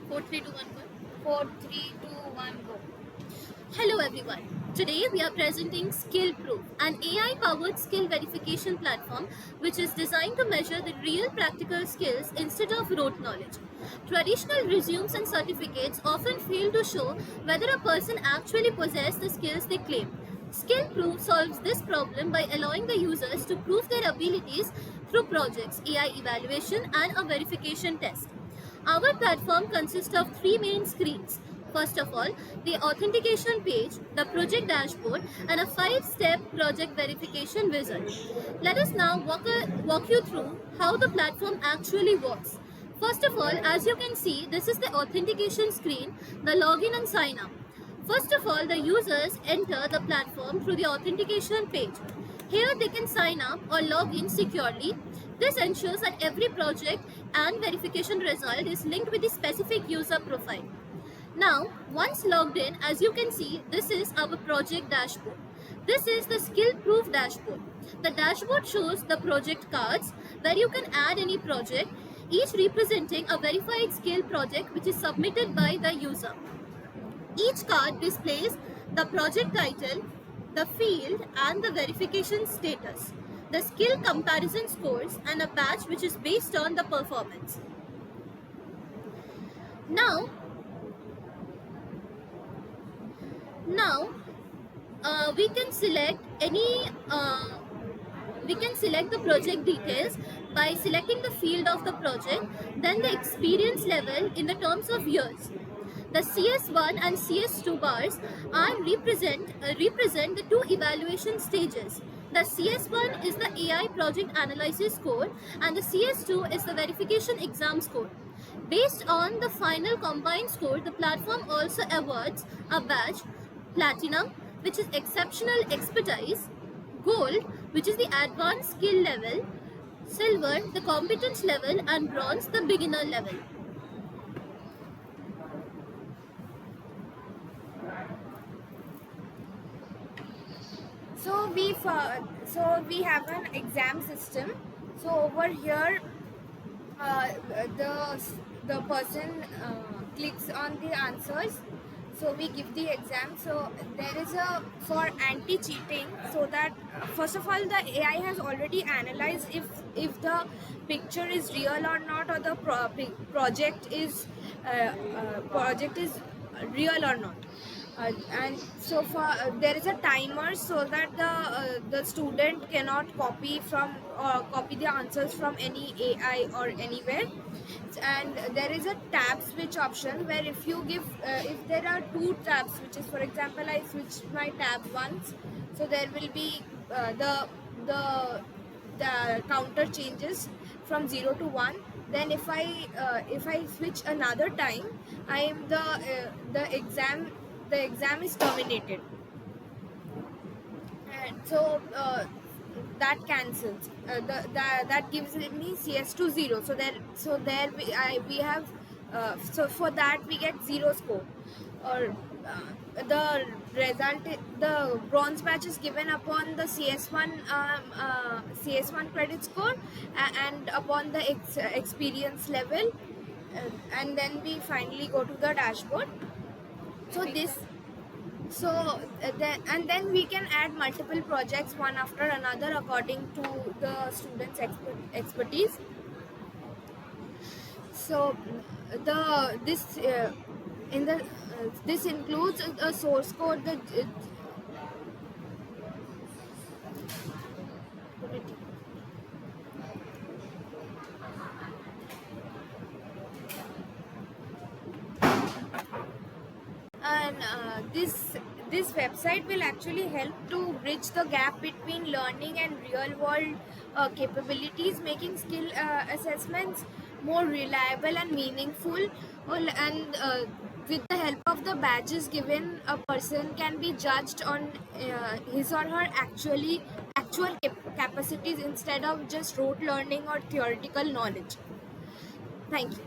4, 3, 2, 1, go. 4, 3, 2, 1, go. Hello everyone. Today we are presenting Skill Proof, an AI-powered skill verification platform which is designed to measure the real practical skills instead of rote knowledge. Traditional resumes and certificates often fail to show whether a person actually possesses the skills they claim. Skill Proof solves this problem by allowing the users to prove their abilities through projects, AI evaluation, and a verification test. Our platform consists of three main screens. First of all, the authentication page, the project dashboard, and a 5-step project verification wizard. Let us now walk you through how the platform actually works. First of all, as you can see, this is the authentication screen, the login and sign up. First of all, the users enter the platform through the authentication page. Here they can sign up or log in securely. This ensures that every project and verification result is linked with the specific user profile. Now, once logged in, as you can see, this is our project dashboard. This is the skill proof dashboard. The dashboard shows the project cards where you can add any project, each representing a verified skill project which is submitted by the user. Each card displays the project title, the field, and the verification status, the skill comparison scores, and a badge which is based on the performance. Now, we can select the project details by selecting the field of the project, then the experience level in the terms of years. The CS1 and CS2 bars represent the two evaluation stages. The CS1 is the AI project analysis score and the CS2 is the verification exam score. Based on the final combined score, the platform also awards a badge, platinum, which is exceptional expertise, gold, which is the advanced skill level, silver, the competence level, and bronze, the beginner level. So we have an exam system. So over here, the person clicks on the answers. So we give the exam. So there is a for anti-cheating. So that first of all, the AI has already analyzed if the picture is real or not, or the project is real or not. And so far there is a timer so that the student cannot copy the answers from any AI or anywhere. And there is a tab switch option where if you give if there are two tabs switches, for example I switch my tab once, so there will be the counter changes from 0 to 1. Then if I switch another time, I am the exam is terminated, and so that cancels. That gives me CS2 0. So there we have so for that we get 0 score. Or the result, the bronze badge is given upon the CS1 credit score and upon the experience level, and then we finally go to the dashboard. So then we can add multiple projects one after another according to the student's expertise. So this includes a source code, and this website will actually help to bridge the gap between learning and real world capabilities, making skill assessments more reliable and meaningful. And with the help of the badges given, a person can be judged on his or her actual capacities instead of just rote learning or theoretical knowledge. Thank you.